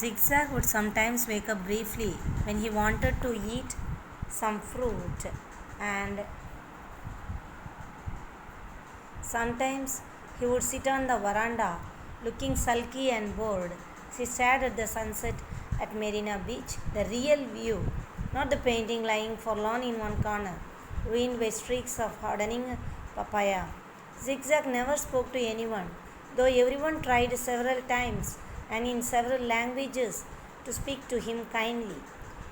Zigzag would sometimes wake up briefly when he wanted to eat some fruit, and sometimes he would sit on the veranda looking sulky and bored. She stared at the sunset at Marina Beach, the real view, not the painting lying forlorn in one corner, ruined by streaks of hardening papaya. Zigzag never spoke to anyone, though everyone tried several times and in several languages to speak to him kindly.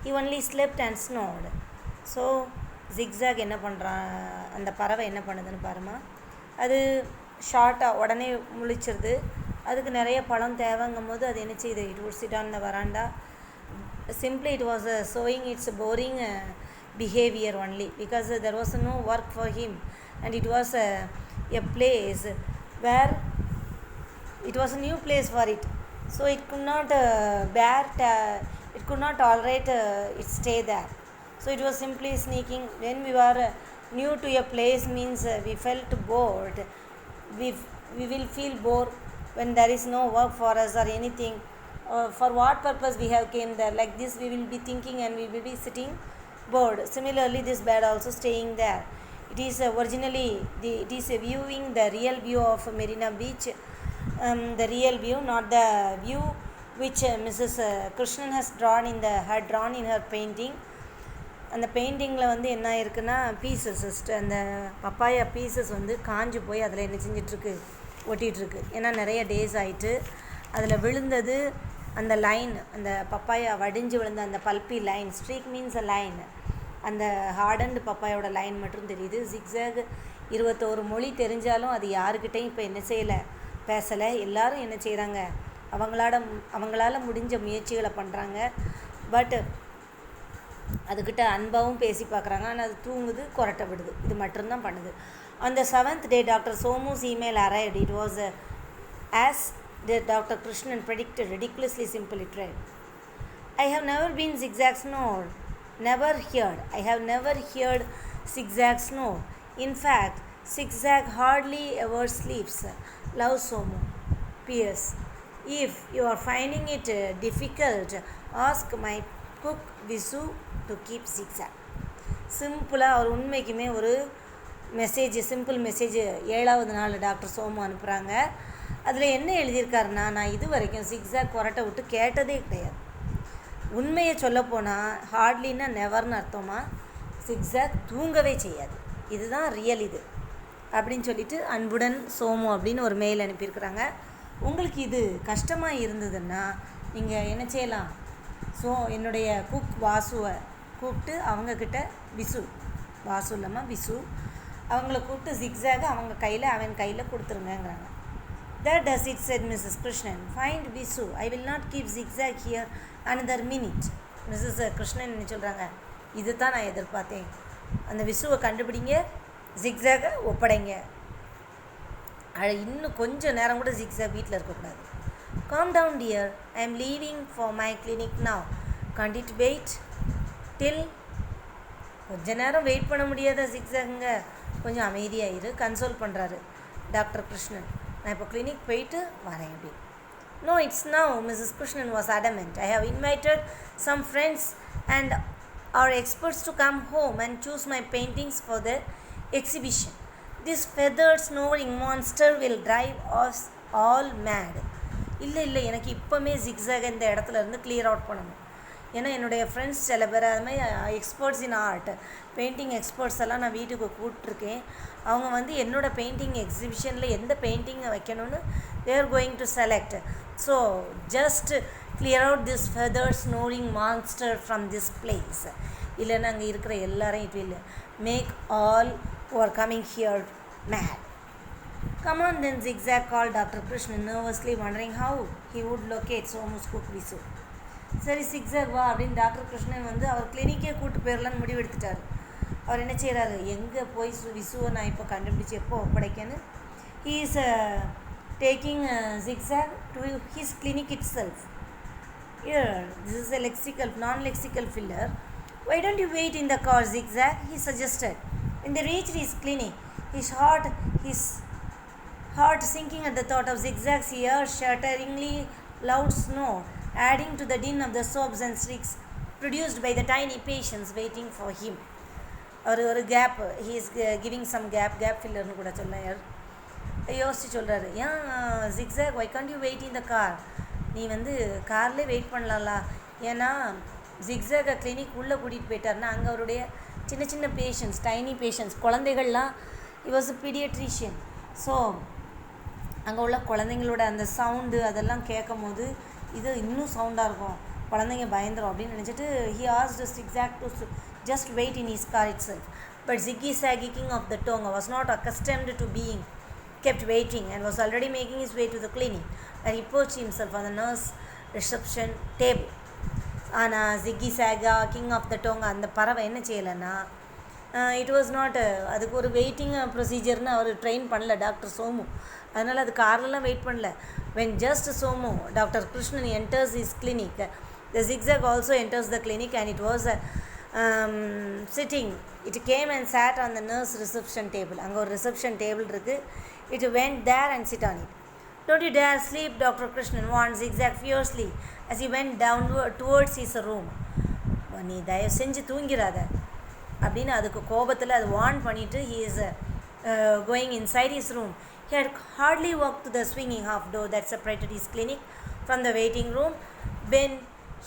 He only slept and snored. So zigzag என்ன பண்ணுறான், அந்த பறவை என்ன பண்ணுதுன்னு பாருமா. அது ஷார்ட்டாக உடனே முழிச்சிருது. அதுக்கு நிறைய பழம் தேவைங்கும் போது அது என்ன செய்யுது, it would sit on the veranda. Simply it was showing its boring behavior only, because there was no work for him, and it was a place where it was a new place for it, so it could not it could not tolerate its stay there. So it was simply sneaking. When we were new to a place means we felt bored. We will feel bored when there is no work for us or anything. For what purpose we have came there, like this we will be thinking and we will be sitting bored. Similarly this bird also staying there. It is originally it is viewing the real view of Marina Beach, the real view, not the view which Mrs. Krishnan had drawn in her painting. அந்த பெயிண்டிங்கில் வந்து என்ன இருக்குன்னா, pieces அந்த papaya pieces வந்து காஞ்சு போய் அதில் என்ன செஞ்சிட்ருக்கு, ஒட்டிகிட்ருக்கு. ஏன்னா நிறைய டேஸ் ஆகிட்டு அதில் விழுந்தது அந்த லைன், அந்த பப்பாயா வடிஞ்சு விழுந்த அந்த pulpy line. Streak means a line. அந்த ஹார்டன்டு பப்பாயோட லைன் மட்டும் தெரியுது. ஜிக்ஸாக் 21 மொழி தெரிஞ்சாலும் அது யாருக்கிட்டையும் இப்போ என்ன செய்யலை, பேசலை. எல்லோரும் என்ன செய்கிறாங்க, அவங்களால முடிஞ்ச முயற்சிகளை பண்ணுறாங்க. பட் அதுக்கிட்ட அன்பாகவும் பேசி பார்க்குறாங்க. ஆனால் அது தூங்குது, கொரட்டை விடுது. இது மட்டும்தான் பண்ணுது. On the 7th day, Dr. Somu's email arrived. It was as Dr. Krishnan predicted, ridiculously simple. It read, I have never been Zigzag snore. Never heard. I have never heard Zigzag snore. In fact, Zigzag hardly ever sleeps. Love Somu. P.S. If you are finding it difficult, ask my cook Visu to keep Zigzag. சிம்பிளாக அவர் உண்மைக்குமே ஒரு message, simple message 7வது நாள் doctor Somu அனுப்புகிறாங்க. அதில் என்ன எழுதியிருக்காருன்னா, நான் இது வரைக்கும் ஜிக்ஸாக் கொரட்டை விட்டு கேட்டதே கிடையாது. உண்மையை சொல்லப்போனால் ஹார்ட்லின்னா நெவர்னு அர்த்தமா. ஜிக்ஸாக் தூங்கவே செய்யாது. இதுதான் ரியல் இது அப்படின்னு சொல்லிட்டு அன்புடன் சோமு அப்படின்னு ஒரு மெயில் அனுப்பியிருக்கிறாங்க. உங்களுக்கு இது கஷ்டமாக இருந்ததுன்னா நீங்கள் என்ன செய்யலாம், ஸோ என்னுடைய குக் வாசுவை கூப்பிட்டு அவங்கக்கிட்ட வாசு இல்லாமல் விசு அவங்கள கூப்பிட்டு ஜிக்ஸாக அவன் கையில் கொடுத்துருங்கங்கிறாங்க. That does it, said Mrs. Krishnan. Find Visu. I will not keep Zigzag here another minute. Mrs. Krishnan என்ன சொல்கிறாங்க, இது தான் நான் எதிர்பார்த்தேன். அந்த விசுவை கண்டுபிடிங்க, ஜிக்ஸாக ஒப்படைங்க. இன்னும் கொஞ்சம் நேரம் கூட ஜிக்ஸாக் வீட்டில் இருக்கக்கூடாது. Calm down, dear. I am leaving for my clinic now. Can't it wait till? கொஞ்ச நேரம் வெயிட் பண்ண முடியாத ஜிக்ஸாகுங்க, கொஞ்சம் அமைதியாயிரு, கன்சோல் பண்ணுறாரு டாக்டர் கிருஷ்ணன். நான் இப்போ கிளினிக் போயிட்டு வரேன் அப்படி. No, it's now. Mrs. Krishnan was adamant. I have invited some friends and our experts to come home and choose my paintings for the exhibition. This feathered snoring monster will drive us all mad. இல்லை எனக்கு இப்போமே ஜிக்ஸாக இந்த இடத்துல இருந்து clear out பண்ணணும். ஏன்னா என்னுடைய friends சில பேர் அது மாதிரி experts in art, painting experts எல்லாம் நான் வீட்டுக்கு கூப்பிட்ருக்கேன். அவங்க வந்து என்னோடய பெயிண்டிங் எக்ஸிபிஷனில் எந்த பெயிண்டிங்கை வைக்கணும்னு they are going to select. So just clear out this feathered snoring monster from this place. இல்லைன்னா அங்கே இருக்கிற எல்லாரும் it will make all who are coming here mad. Come on then, Zigzag called Dr. Krishnan, nervously wondering how he would locate Somu's cook Visu. சரி zigzag வா அப்படின்னு doctor Krishnan வந்து அவர் கிளினிக்கே கூப்பிட்டு போயிடலான்னு முடிவெடுத்துட்டார். அவர் என்ன செய்கிறாரு, எங்கே போய் விசுவை நான் இப்போ கண்டுபிடிச்சி எப்போ ஒப்படைக்கன்னு, he is taking Zigzag to his clinic itself. Here, this is a non-lexical filler. Why don't you wait in the car, Zigzag? He suggested. When they reached his clinic, his heart sinking at the thought of Zigzag's ear-shatteringly loud snore adding to the din of the sobs and shrieks produced by the tiny patients waiting for him. ஒரு gap he is giving some gap ஃபில்லர்னு கூட சொல்ல யோசிச்சு சொல்கிறாரு. ஏன் zigzag why can't you wait in the car, நீ வந்து கார்லேயே வெயிட் பண்ணலாம்ல. ஏன்னா ஜிக்ஸாகை கிளினிக் உள்ளே கூட்டிகிட்டு போயிட்டாருன்னா அங்கே அவருடைய சின்ன சின்ன பேஷண்ட்ஸ், டைனி பேஷண்ட்ஸ், குழந்தைகள்லாம், he was a pediatrician. So அங்கே உள்ள குழந்தைங்களோட அந்த சவுண்டு அதெல்லாம் கேட்கும் போது இது இன்னும் சவுண்டாக இருக்கும், குழந்தைங்க பயந்துரும் அப்படின்னு நினச்சிட்டு he asked Zigzag to just wait in his car itself. But Ziggy Zag, king of the Tonga, was not accustomed to being kept waiting and was already making his way to the clinic, where he perched himself on the nurse reception table. ஆனால் Ziggy Zag, king of the Tonga, அந்த பறவை என்ன செய்யலைன்னா, it was not, அதுக்கு ஒரு waiting ப்ரொசீஜர்னு அவர் train பண்ணல doctor Somu, அதனால் அது கார்லலாம் வெயிட் பண்ணல. when just Somu, Dr. Krishnan enters his clinic, the Zigzag also enters the clinic, and it was sitting, it came and sat on the nurse reception table. அங்கே ஒரு reception table இருக்குது. It went there and sit on it. Don't you dare sleep, Dr. Krishnan warned Zigzag fiercely as he went downward towards his room. நீ தயவு செஞ்சு தூங்கிறாத அப்படின்னு அதுக்கு கோபத்தில் அது வார்ன் பண்ணிவிட்டு he is going inside his room. He had hardly walked to the swinging half door that separated his clinic from the waiting room when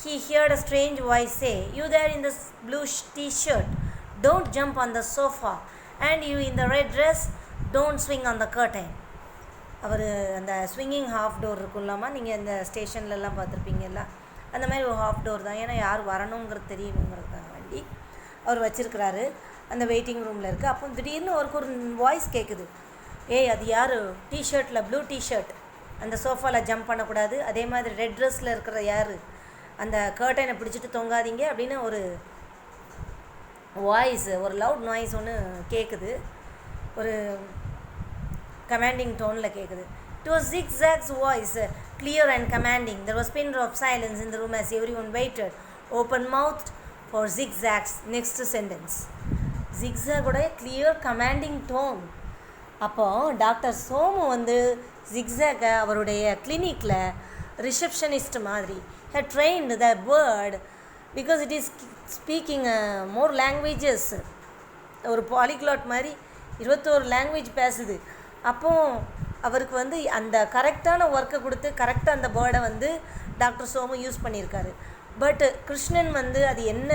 he heard a strange voice say, "You there in the blue t-shirt, don't jump on the sofa, and you in the red dress, don't swing on the curtain." அவர் அந்த swinging half door இருக்குல்லாமா, நீங்கள் இந்த ஸ்டேஷன்லலாம் பார்த்துருப்பீங்கல்ல, அந்த மாதிரி ஒரு half door தான். ஏன்னா யார் வரணுங்கிறது தெரியணுங்கிறதுக்காக வேண்டி அவர் வச்சுருக்கிறாரு. அந்த வெயிட்டிங் ரூமில் இருக்குது. அப்போ திடீர்னு அவருக்கு ஒரு வாய்ஸ் கேட்குது, ஏய் அது யார் டிஷர்ட்டில், ப்ளூ டிஷர்ட், அந்த சோஃபாவில் ஜம்ப் பண்ணக்கூடாது, அதே மாதிரி ரெட் ட்ரெஸ்ஸில் இருக்கிற யார், அந்த கர்டைனை பிடிச்சிட்டு தொங்காதீங்க அப்படின்னு ஒரு வாய்ஸ், ஒரு லவுட் நாய்ஸ் ஒன்று கேட்குது, ஒரு கமாண்டிங் டோனில் கேட்குது. It was Zig Zag's voice, clear and commanding. There was pin drop silence in the room as everyone waited, open-mouthed, for Zig Zag's next sentence. Zig Zagோட clear commanding tone. அப்போது doctor Somu வந்து ஜிக்ஸாகை அவருடைய கிளினிக்கில் receptionist மாதிரி had trained the bird because it is speaking more languages, ஒரு பாலிக்லாட் மாதிரி 21 language பேசுது. அப்போது அவருக்கு வந்து அந்த கரெக்டான ஒர்க்கை கொடுத்து கரெக்டாக அந்த பேர்டை வந்து டாக்டர் சோமு யூஸ் பண்ணியிருக்காரு. பட் கிருஷ்ணன் வந்து அது என்ன,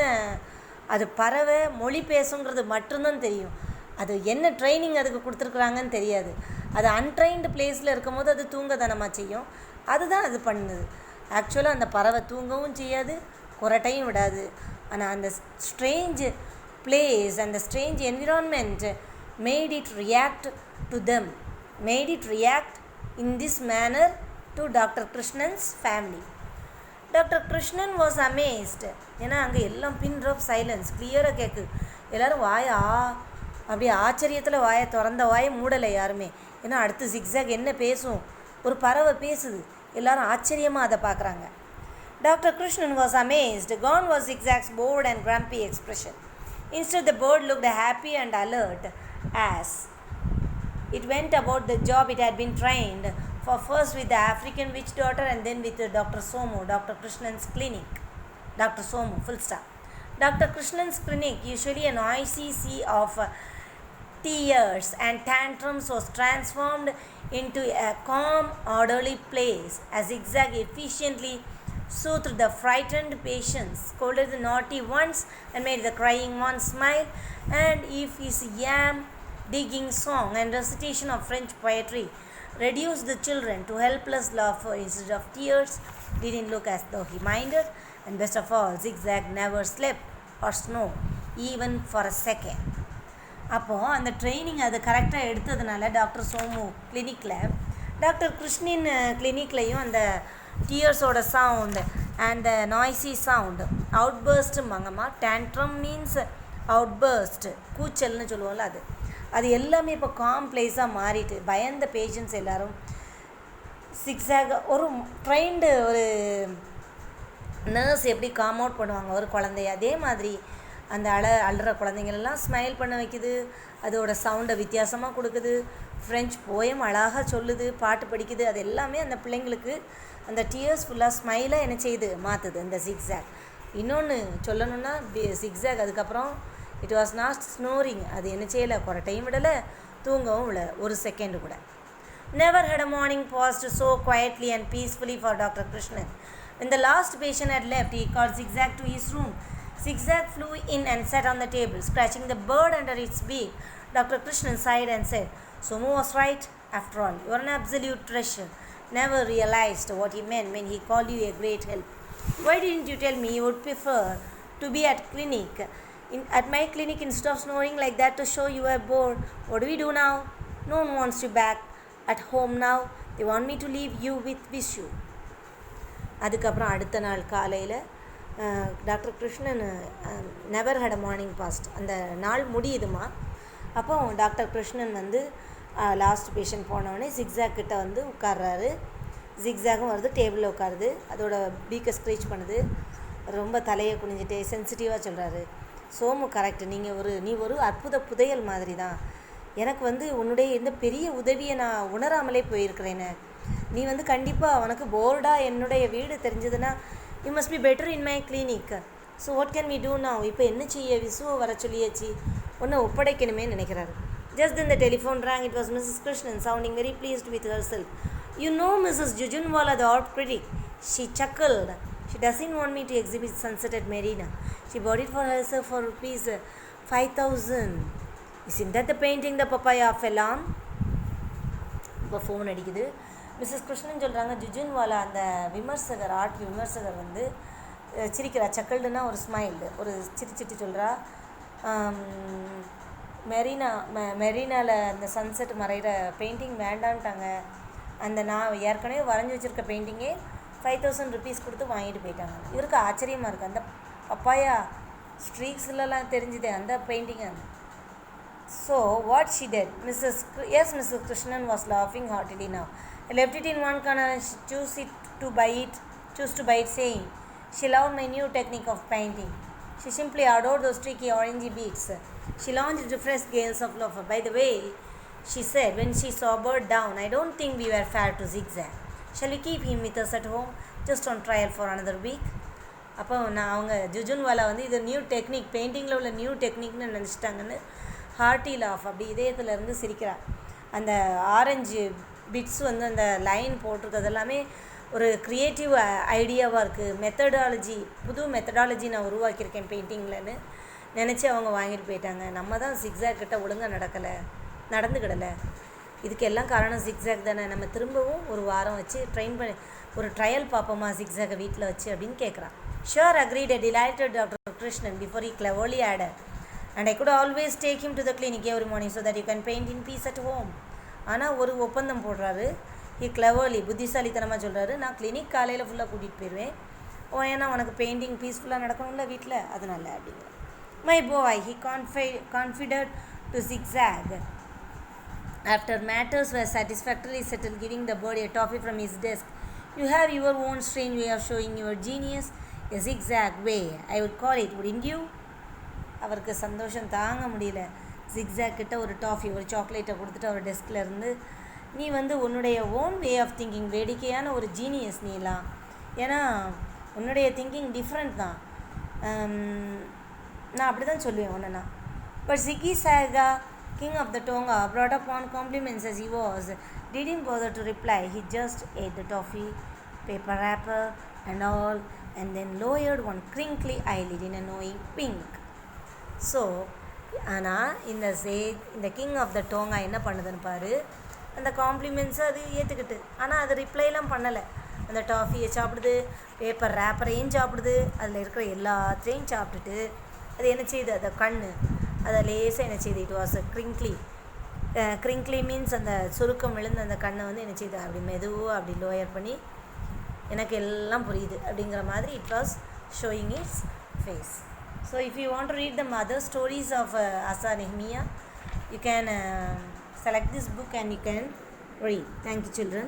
அது பறவை மொழி பேசுங்கிறது மட்டும்தான் தெரியும், அது என்ன ட்ரைனிங் அதுக்கு கொடுத்துருக்குறாங்கன்னு தெரியாது. அது அன்ட்ரைன்டு பிளேஸில் இருக்கும் போது அது தூங்கதனமாக செய்யும், அதுதான் அது பண்ணுது. ஆக்சுவலாக அந்த பறவை தூங்கவும் செய்யாது, குரட்டையும் விடாது. ஆனால் அந்த ஸ்ட்ரேஞ்ச் பிளேஸ், அந்த strange environment made it react to them, made it react in this manor to doctor Krishnan's family. Doctor Krishnan was amazed. ஏன்னா அங்கே எல்லாம் பின் ட்ராப் சைலன்ஸ், கிளியராக கேட்குது. எல்லோரும் வாயா அப்படி ஆச்சரியத்தில் வாயை திறந்த வாயை மூடலை யாருமே. ஏன்னா அடுத்து ஜிக்ஸாக் என்ன பேசும், ஒரு பறவை பேசுது, எல்லாரும் ஆச்சரியமாக அதை பார்க்குறாங்க. Doctor Krishnan was amazed. Gone was Zigzag's bored and grumpy expression. Instead, the bird looked happy and alert as it went about the job it had been trained for, first with the African witch daughter and then with Dr. Somu, Dr. Krishnan's clinic. Dr. Somu, full stop. Dr. Krishnan's clinic, usually a noisy sea of tears and tantrums, was transformed into a calm, orderly place as Zigzag efficiently soothed the frightened patients, scolded the naughty ones, and made the crying ones smile. And if his yam digging song and recitation of French poetry reduced the children to helpless laughter instead of tears, didn't look as though he minded. And best of all, Zigzag never slept or snored, even for a second. அப்போது அந்த training அது கரெக்டாக எடுத்ததுனால doctor Somu கிளினிக்கில், doctor Krishnan கிளினிக்லேயும் அந்த டியர்ஸோட sound and noisy sound, அவுட்பர்ஸ்ட்டும்பாங்கம்மா. டேண்ட்ரம் மீன்ஸ் அவுட்பர்ஸ்ட், கூச்சல்னு சொல்லுவோம்ல, அது அது எல்லாமே இப்போ காம் பிளேஸாக மாறிட்டு பயந்த பேஷண்ட்ஸ் எல்லோரும் சிக்ஸாக ஒரு ட்ரைன்டு ஒரு நர்ஸ் எப்படி காம் அவுட் பண்ணுவாங்க ஒரு குழந்தைய, அதே மாதிரி அந்த அழுற குழந்தைங்களெல்லாம் ஸ்மைல் பண்ண வைக்குது, அதோட சவுண்டை வித்தியாசமாக கொடுக்குது, ஃப்ரெஞ்ச் போயம் அழகாக சொல்லுது, பாட்டு படிக்குது. அது எல்லாமே அந்த பிள்ளைங்களுக்கு அந்த டியர்ஸ் ஃபுல்லாக ஸ்மைலாக என்ன செய்யுது, மாற்றுது இந்த ஜிக்ஸாக். இன்னொன்று சொல்லணுன்னா ஜிக்ஸாக் அதுக்கப்புறம் இட் வாஸ் நாட் ஸ்னோரிங். அது என்ன செய்யலை, குறைட்டையும் விடலை, தூங்கவும் விடலை ஒரு செகண்டு கூட. Never had a morning passed so quietly and peacefully for Dr. Krishnan. When the last patient had left, he called Zigzag to his room. Zigzag flew in and sat on the table, scratching the bird under its beak. Dr. Krishnan sighed and said, Somu was right. After all, you are an absolute treasure. Never realized what he meant when he called you a great help. Why didn't you tell me you would prefer to be at clinic? At my clinic instead of snoring like that to show you were bored. What do we do now? No one wants you back at home now. They want me to leave you with you. அதுக்கப்புறம் அடுத்த நாள் காலையில் doctor Krishnan never had a morning fast, அந்த நாள் முடியுதுமா. அப்போ doctor Krishnan வந்து last patient போனவுடனே zigzag கிட்ட வந்து உட்கார்றாரு. ஜிக்ஸாகும் வருது, டேபிளில் உட்காருது, அதோட பீக்கை ஸ்க்ரீச் பண்ணுது, ரொம்ப தலையை குனிஞ்சிட்டு சென்சிட்டிவாக சொல்கிறாரு, சோமு கரெக்ட், நீ ஒரு அற்புத புதையல் மாதிரி தான். எனக்கு வந்து உன்னுடைய இந்த பெரிய உதவியை நான் உணராமலே போயிருக்கிறேன்னு. நீ வந்து கண்டிப்பாக உனக்கு போர்டாக என்னுடைய வீடு தெரிஞ்சதுன்னா you must be better in my clinic. So what can we do now? இப்போ என்ன செய்ய, விசுவை வர சொல்லியாச்சு, ஒன்றை ஒப்படைக்கணுமே நினைக்கிறாரு. Just then the telephone rang. It was Mrs. Krishnan, sounding very pleased with herself. You know Mrs. Jujunwala, the art critic. She chuckled. She doesn't want me to exhibit Sunset at Marina. She bought it for herself for rupees 5,000. Isn't that the painting the papaya fell on? இப்போ phone அடிக்குது. Mrs Krishnan சொல்கிறாங்க, ஜுஜுன்வாலா அந்த விமர்சகர், art விமர்சகர் வந்து சிரிக்கிறா. சக்கல்டுன்னா ஒரு smiled, ஒரு சிரிச்சிட்டு சொல்கிறா, மெரினாவில் அந்த சன்செட் மறைகிற பெயிண்டிங் வேண்டான்ட்டாங்க. அந்த நான் ஏற்கனவே வரைஞ்சி வச்சுருக்க பெயிண்டிங்கே 5,000 rupees கொடுத்து வாங்கிட்டு போயிட்டாங்க. இவருக்கு ஆச்சரியமாக இருக்குது, அந்த பப்பாயா ஸ்ட்ரீக்ஸ்லாம் தெரிஞ்சுதே அந்த painting. So what she did, Mrs. Krishnan was laughing heartily now. I left it in one corner and she chose to buy it, saying she loved my new technique of painting. She simply adored those tricky orangey beads. She launched into fresh gales of laughter. By the way, she said when she sobered down, I don't think we were fair to Zigzag. Shall we keep him with us at home, just on trial for another week? அப்போ அவங்க ஜுஜுன்வாலா வந்து இது new technique, பெயிண்டிங்கில் உள்ள new டெக்னிக்னு நினச்சிட்டாங்கன்னு hearty laugh, அப்படி இதயத்துலேருந்து சிரிக்கிறார். அந்த orange bits வந்து அந்த லைன் போட்டிருக்கிறது எல்லாமே ஒரு க்ரியேட்டிவ் ஐடியாவாக இருக்குது. மெத்தடாலஜி, புது மெத்தடாலஜி நான் உருவாக்கியிருக்கேன் பெயிண்டிங்லன்னு நினச்சி அவங்க வாங்கிட்டு போயிட்டாங்க. நம்ம தான் ஜிக்ஸாக் கிட்ட ஒழுங்காக நடந்துக்கிடலை. இதுக்கெல்லாம் காரணம் ஜிக்ஸாக் தானே. நம்ம திரும்பவும் ஒரு வாரம் வச்சு ட்ரெயின் பண்ணி ஒரு ட்ரையல் பார்ப்போமா ஜிக்ஸாகை வீட்டில் வச்சு அப்படின்னு கேட்குறான். Sure, agreed a delighted Dr. Krishnan before he cleverly added, and I could always take him to the clinic every morning so that you can paint in peace at home. ஆனால் ஒரு ஒப்பந்தம் போடுறாரு. he cleverly, புத்திசாலித்தனமாக சொல்கிறாரு, நான் clinic காலையில் ஃபுல்லாக கூட்டிகிட்டு போயிடுவேன், ஏன்னா உனக்கு பெயிண்டிங் பீஸ்ஃபுல்லாக நடக்கணும்ல வீட்டில், அதனால அப்படிங்கிற. My boy, he confided to Zigzag. After matters were satisfactorily settled, giving the bird a toffee from his desk. You have your own strange way of showing your genius, a zigzag way, I would call it, wouldn't you? அவருக்கு சந்தோஷம் தாங்க முடியல. Zigzag கிட்ட ஒரு toffee, ஒரு சாக்லேட்டை கொடுத்துட்டு அவர் டெஸ்கில் இருந்து, நீ வந்து உன்னுடைய ஓன் வே ஆஃப் திங்கிங், வேடிக்கையான ஒரு ஜீனியஸ் நீலாம், ஏன்னா உன்னுடைய திங்கிங் டிஃப்ரெண்ட் தான், நான் அப்படி தான் சொல்லுவேன் ஒன்றுனா. But Zig Zag, king of the Tonga, brought upon compliments as he was, didn't bother to reply. He just ate the toffee, paper wrapper and all, and then lowered one crinkly eyelid in a knowing pink. So ஆனால் இந்த king of the Tonga என்ன பண்ணுதுன்னு பாரு, அந்த காம்ப்ளிமெண்ட்ஸை அது ஏற்றுக்கிட்டு, ஆனால் அது ரிப்ளைலாம் பண்ணலை. அந்த டாஃபியை சாப்பிடுது, பேப்பர் ரேப்பரையும் சாப்பிடுது, அதில் இருக்கிற எல்லாத்தையும் சாப்பிட்டுட்டு அது என்ன செய்யுது, அதை அதை லேசாக என்ன செய்யுது, இட் வாஸ் கிரிங்க்லி மீன்ஸ் அந்த சுருக்கம் விழுந்து அந்த கண்ணை வந்து என்ன செய்யுது, அப்படி மெதுவாக அப்படி லோயர் பண்ணி எனக்கு எல்லாம் புரியுது அப்படிங்கிற மாதிரி it was showing its face. So if you want to read the other stories of Asa Nehemiah, you can select this book and you can read. Thank you, children.